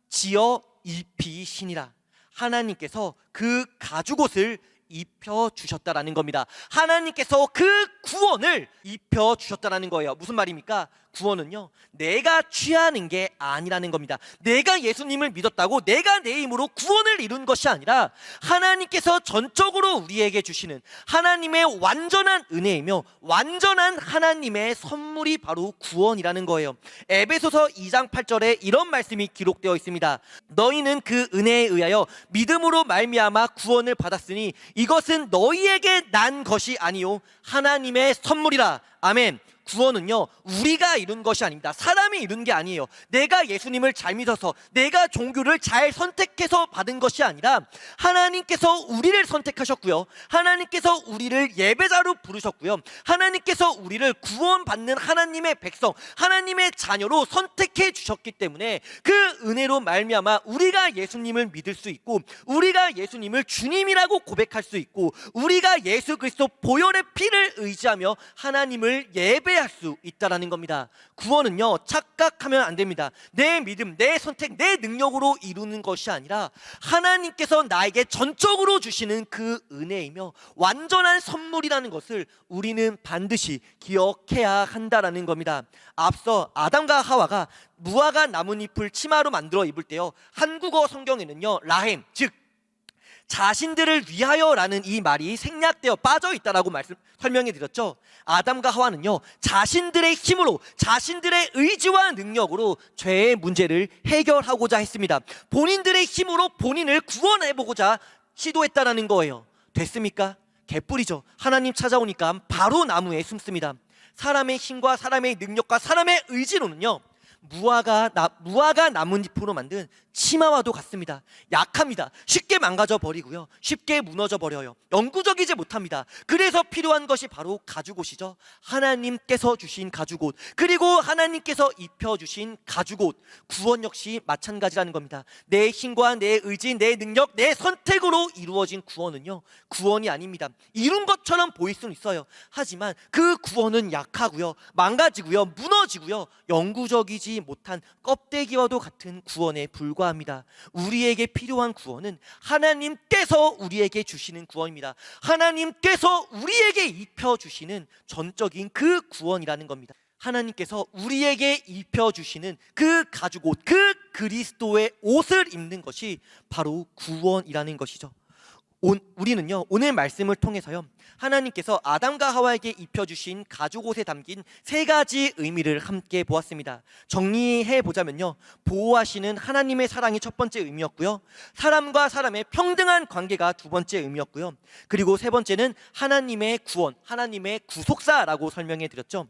지어 입히시니라. 하나님께서 그 가죽옷을 입혀주셨다라는 겁니다. 하나님께서 그 구원을 입혀주셨다라는 거예요. 무슨 말입니까? 구원은요, 내가 취하는 게 아니라는 겁니다. 내가 예수님을 믿었다고 내가 내 힘으로 구원을 이룬 것이 아니라 하나님께서 전적으로 우리에게 주시는 하나님의 완전한 은혜이며 완전한 하나님의 선물이 바로 구원이라는 거예요. 에베소서 2장 8절에 이런 말씀이 기록되어 있습니다. 너희는 그 은혜에 의하여 믿음으로 말미암아 구원을 받았으니 이것은 너희에게 난 것이 아니요 하나님의 선물이라. 아멘. 구원은요, 우리가 이룬 것이 아닙니다. 사람이 이룬 게 아니에요. 내가 예수님을 잘 믿어서, 내가 종교를 잘 선택해서 받은 것이 아니라 하나님께서 우리를 선택하셨고요, 하나님께서 우리를 예배자로 부르셨고요, 하나님께서 우리를 구원받는 하나님의 백성, 하나님의 자녀로 선택해 주셨기 때문에 그 은혜로 말미암아 우리가 예수님을 믿을 수 있고, 우리가 예수님을 주님이라고 고백할 수 있고, 우리가 예수 그리스도 보혈의 피를 의지하며 하나님을 예배할 수 있다라는 겁니다. 구원은요, 착각하면 안 됩니다. 내 믿음, 내 선택, 내 능력으로 이루는 것이 아니라 하나님께서 나에게 전적으로 주시는 그 은혜이며 완전한 선물이라는 것을 우리는 반드시 기억해야 한다라는 겁니다. 앞서 아담과 하와가 무화과 나뭇잎을 치마로 만들어 입을 때요, 한국어 성경에는요, 라헴, 즉 자신들을 위하여라는 이 말이 생략되어 빠져 있다라고 설명해 드렸죠. 아담과 하와는요, 자신들의 힘으로, 자신들의 의지와 능력으로 죄의 문제를 해결하고자 했습니다. 본인들의 힘으로 본인을 구원해 보고자 시도했다라는 거예요. 됐습니까? 개뿔이죠. 하나님 찾아오니까 바로 나무에 숨습니다. 사람의 힘과 사람의 능력과 사람의 의지로는요, 무화과 나뭇잎으로 만든 치마와도 같습니다. 약합니다. 쉽게 망가져 버리고요, 쉽게 무너져 버려요. 영구적이지 못합니다. 그래서 필요한 것이 바로 가죽옷이죠. 하나님께서 주신 가죽옷, 그리고 하나님께서 입혀주신 가죽옷. 구원 역시 마찬가지라는 겁니다. 내 힘과 내 의지, 내 능력, 내 선택으로 이루어진 구원은요, 구원이 아닙니다. 이룬 것처럼 보일 수는 있어요. 하지만 그 구원은 약하고요, 망가지고요, 무너지고요, 영구적이지 못한 껍데기와도 같은 구원에 불과합니다. 우리에게 필요한 구원은 하나님께서 우리에게 주시는 구원입니다. 하나님께서 우리에게 입혀주시는 전적인 그 구원이라는 겁니다. 하나님께서 우리에게 입혀주시는 그 가죽옷, 그 그리스도의 옷을 입는 것이 바로 구원이라는 것이죠. 우리는요, 오늘 말씀을 통해서요, 하나님께서 아담과 하와에게 입혀주신 가죽옷에 담긴 세 가지 의미를 함께 보았습니다. 정리해 보자면요, 보호하시는 하나님의 사랑이 첫 번째 의미였고요, 사람과 사람의 평등한 관계가 두 번째 의미였고요, 그리고 세 번째는 하나님의 구원, 하나님의 구속사라고 설명해 드렸죠.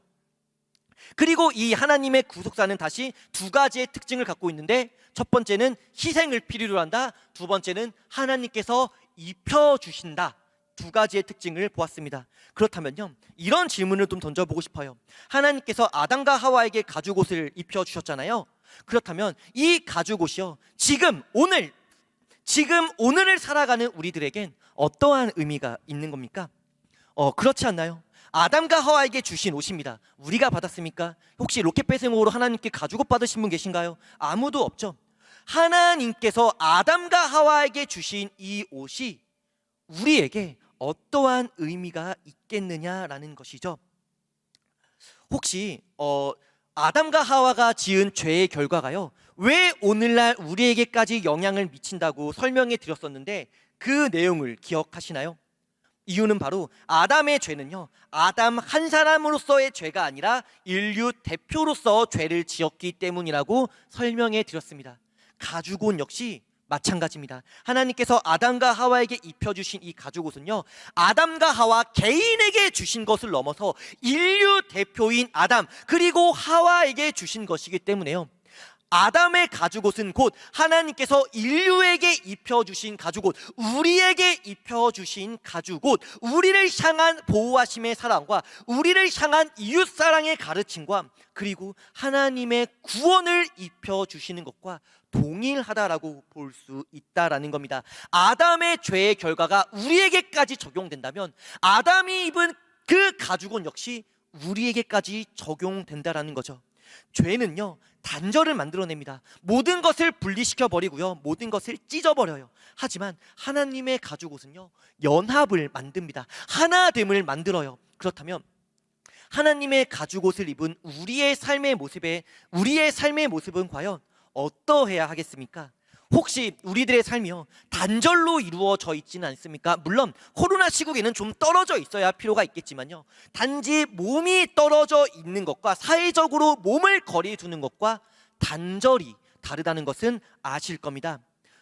그리고 이 하나님의 구속사는 다시 두 가지의 특징을 갖고 있는데, 첫 번째는 희생을 필요로 한다, 두 번째는 하나님께서 입혀주신다. 두 가지의 특징을 보았습니다. 그렇다면요, 이런 질문을 좀 던져보고 싶어요. 하나님께서 아담과 하와에게 가죽옷을 입혀주셨잖아요. 그렇다면 이 가죽옷이요, 지금 오늘을 살아가는 우리들에겐 어떠한 의미가 있는 겁니까? 그렇지 않나요? 아담과 하와에게 주신 옷입니다. 우리가 받았습니까? 혹시 로켓 배송으로 하나님께 가죽옷 받으신 분 계신가요? 아무도 없죠. 하나님께서 아담과 하와에게 주신 이 옷이 우리에게 어떠한 의미가 있겠느냐라는 것이죠. 혹시 아담과 하와가 지은 죄의 결과가요, 왜 오늘날 우리에게까지 영향을 미친다고 설명해 드렸었는데, 그 내용을 기억하시나요? 이유는 바로 아담의 죄는요, 아담 한 사람으로서의 죄가 아니라 인류 대표로서 죄를 지었기 때문이라고 설명해 드렸습니다. 가죽옷 역시 마찬가지입니다. 하나님께서 아담과 하와에게 입혀주신 이 가죽옷은요, 아담과 하와 개인에게 주신 것을 넘어서 인류 대표인 아담 그리고 하와에게 주신 것이기 때문에요, 아담의 가죽옷은 곧 하나님께서 인류에게 입혀주신 가죽옷, 우리에게 입혀주신 가죽옷, 우리를 향한 보호하심의 사랑과 우리를 향한 이웃사랑의 가르침과 그리고 하나님의 구원을 입혀주시는 것과 동일하다라고 볼 수 있다라는 겁니다. 아담의 죄의 결과가 우리에게까지 적용된다면 아담이 입은 그 가죽옷 역시 우리에게까지 적용된다라는 거죠. 죄는요, 단절을 만들어냅니다. 모든 것을 분리시켜 버리고요, 모든 것을 찢어버려요. 하지만 하나님의 가죽옷은요, 연합을 만듭니다. 하나됨을 만들어요. 그렇다면 하나님의 가죽옷을 입은 우리의 삶의 모습은 과연 어떠해야 하겠습니까? 혹시 우리들의 삶이요, 단절로 이루어져 있지는 않습니까? 물론 코로나 시국에는 좀 떨어져 있어야 필요가 있겠지만요, 단지 몸이 떨어져 있는 것과 사회적으로 몸을 거리에 두는 것과 단절이 다르다는 것은 아실 겁니다.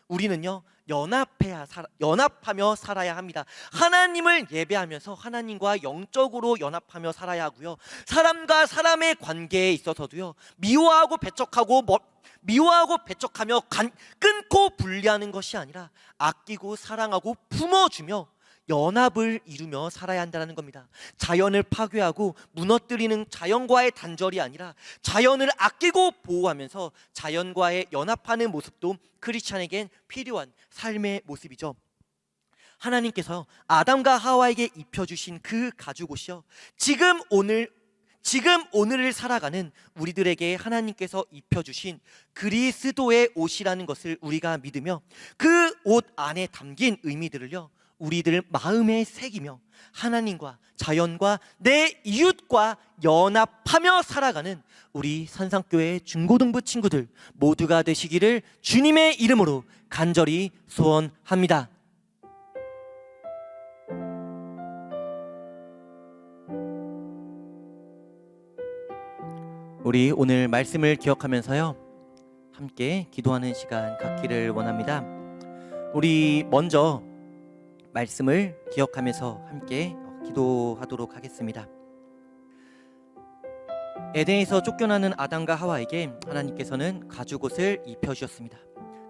우리는요, 연합하며 살아야 합니다. 하나님을 예배하면서 하나님과 영적으로 연합하며 살아야 하고요, 사람과 사람의 관계에 있어서도요, 미워하고 배척하며 끊고 분리하는 것이 아니라 아끼고 사랑하고 품어주며 연합을 이루며 살아야 한다는 겁니다. 자연을 파괴하고 무너뜨리는 자연과의 단절이 아니라 자연을 아끼고 보호하면서 자연과의 연합하는 모습도 크리스찬에겐 필요한 삶의 모습이죠. 하나님께서 아담과 하와에게 입혀주신 그 가죽옷이요, 지금 오늘을 살아가는 우리들에게 하나님께서 입혀주신 그리스도의 옷이라는 것을 우리가 믿으며 그 옷 안에 담긴 의미들을요, 우리들 마음에 새기며 하나님과 자연과 내 이웃과 연합하며 살아가는 우리 산상교회 중고등부 친구들 모두가 되시기를 주님의 이름으로 간절히 소원합니다. 우리 오늘 말씀을 기억하면서요, 함께 기도하는 시간 갖기를 원합니다. 우리 먼저 말씀을 기억하면서 함께 기도하도록 하겠습니다. 에덴에서 쫓겨나는 아담과 하와에게 하나님께서는 가죽옷을 입혀주셨습니다.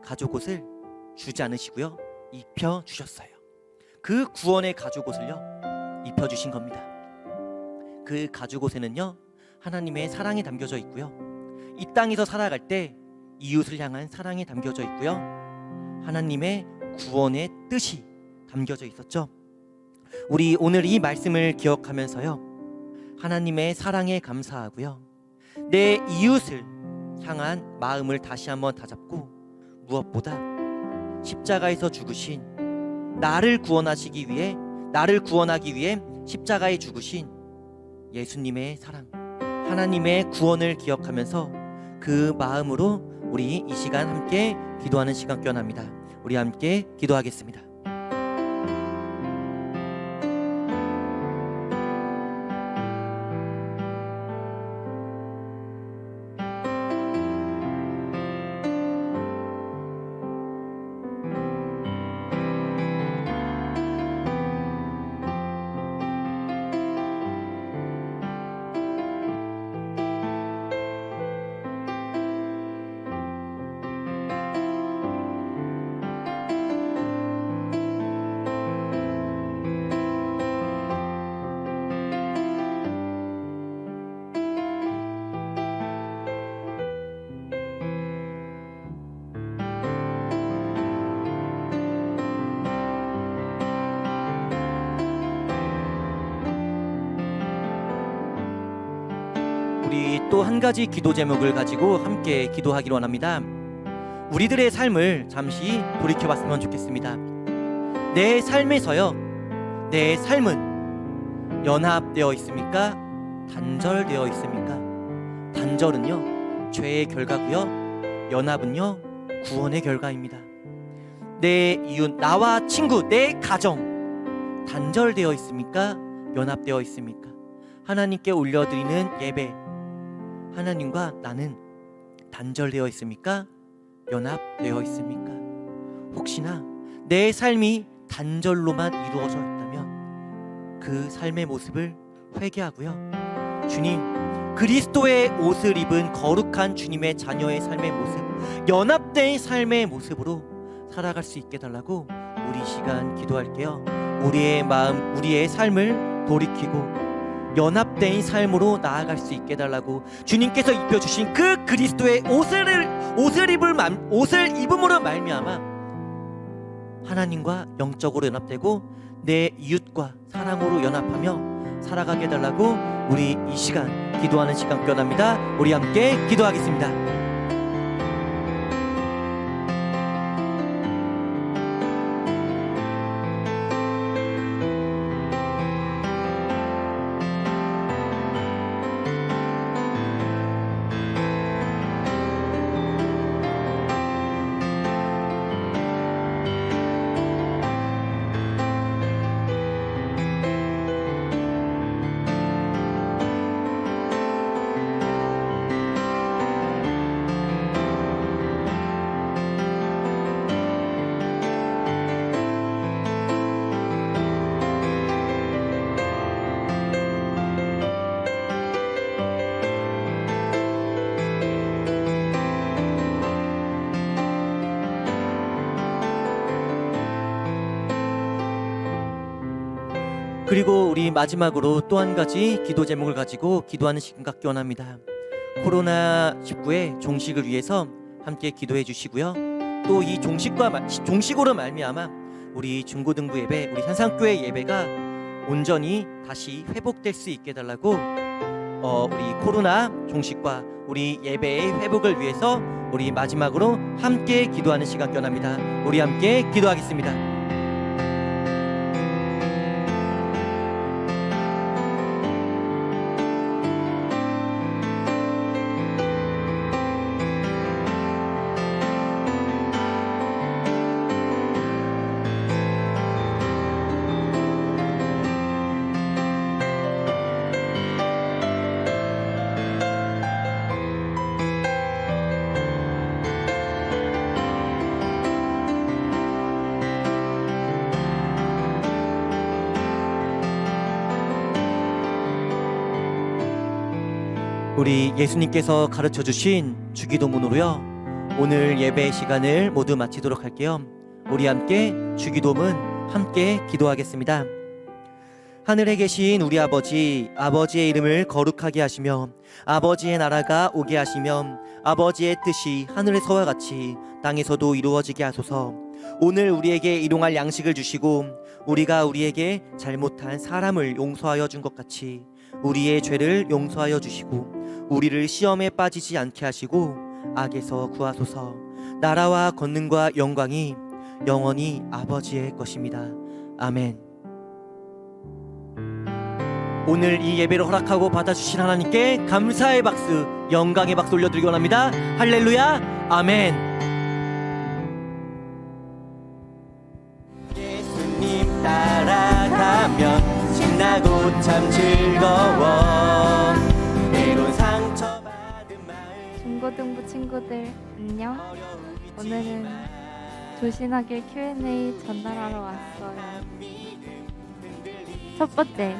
가죽옷을 주지 않으시고요, 입혀주셨어요. 그 구원의 가죽옷을요 입혀주신 겁니다. 그 가죽옷에는요 하나님의 사랑이 담겨져 있고요, 이 땅에서 살아갈 때 이웃을 향한 사랑이 담겨져 있고요, 하나님의 구원의 뜻이 담겨져 있었죠. 우리 오늘 이 말씀을 기억하면서요 하나님의 사랑에 감사하고요, 내 이웃을 향한 마음을 다시 한번 다잡고, 무엇보다 십자가에서 죽으신 나를 구원하기 위해 십자가에 죽으신 예수님의 사랑, 하나님의 구원을 기억하면서 그 마음으로 우리 이 시간 함께 기도하는 시간 껴납니다. 우리 함께 기도하겠습니다. 우리 또 한 가지 기도 제목을 가지고 함께 기도하기로 합니다. 우리들의 삶을 잠시 돌이켜봤으면 좋겠습니다. 내 삶에서요, 내 삶은 연합되어 있습니까? 단절되어 있습니까? 단절은요 죄의 결과고요, 연합은요 구원의 결과입니다. 내 이웃, 나와 친구, 내 가정 단절되어 있습니까? 연합되어 있습니까? 하나님께 올려드리는 예배, 하나님과 나는 단절되어 있습니까? 연합되어 있습니까? 혹시나 내 삶이 단절로만 이루어져 있다면 그 삶의 모습을 회개하고요, 주님, 그리스도의 옷을 입은 거룩한 주님의 자녀의 삶의 모습, 연합된 삶의 모습으로 살아갈 수 있게 달라고 우리 시간 기도할게요. 우리의 마음, 우리의 삶을 돌이키고 연합된 삶으로 나아갈 수 있게 달라고 주님께서 입혀주신 그 그리스도의 옷을 입음으로 말미암아 하나님과 영적으로 연합되고 내 이웃과 사랑으로 연합하며 살아가게 달라고 우리 이 시간 기도하는 시간 껴납니다. 우리 함께 기도하겠습니다. 그리고 우리 마지막으로 또 한 가지 기도 제목을 가지고 기도하는 시간 갖기 원합니다. 코로나19의 종식을 위해서 함께 기도해 주시고요, 또 이 종식으로 말미암아 우리 중고등부 예배, 우리 산상교회 예배가 온전히 다시 회복될 수 있게 달라고 우리 코로나 종식과 우리 예배의 회복을 위해서 우리 마지막으로 함께 기도하는 시간 껴납니다. 우리 함께 기도하겠습니다. 우리 예수님께서 가르쳐 주신 주기도문으로요. 오늘 예배 시간을 모두 마치도록 할게요. 우리 함께 주기도문 함께 기도하겠습니다. 하늘에 계신 우리 아버지, 아버지의 이름을 거룩하게 하시며 아버지의 나라가 오게 하시며 아버지의 뜻이 하늘에서와 같이 땅에서도 이루어지게 하소서. 오늘 우리에게 일용할 양식을 주시고 우리가 우리에게 잘못한 사람을 용서하여 준 것 같이 우리의 죄를 용서하여 주시고 우리를 시험에 빠지지 않게 하시고 악에서 구하소서. 나라와 권능과 영광이 영원히 아버지의 것입니다. 아멘. 오늘 이 예배를 허락하고 받아주신 하나님께 감사의 박수, 영광의 박수 올려드리기 원합니다. 할렐루야, 아멘. 예수님 따라가면 신나고 참 즐거워. 때론 상처받은 마음. 중고등부 친구들 안녕. 오늘은 조신하게 Q&A 전달하러 왔어요. 첫 번째,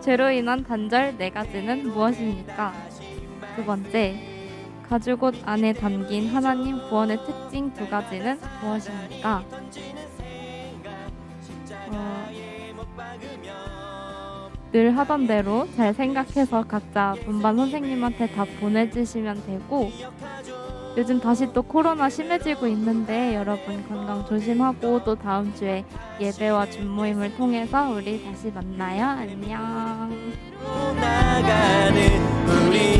죄로 인한 단절 4가지는 무엇입니까? 두 번째, 가죽옷 안에 담긴 하나님 구원의 특징 2가지는 무엇입니까? 늘 하던 대로 잘 생각해서 각자 분반 선생님한테 다 보내주시면 되고, 요즘 다시 또 코로나 심해지고 있는데 여러분 건강 조심하고 또 다음 주에 예배와 줌모임을 통해서 우리 다시 만나요. 안녕. 나가는 우리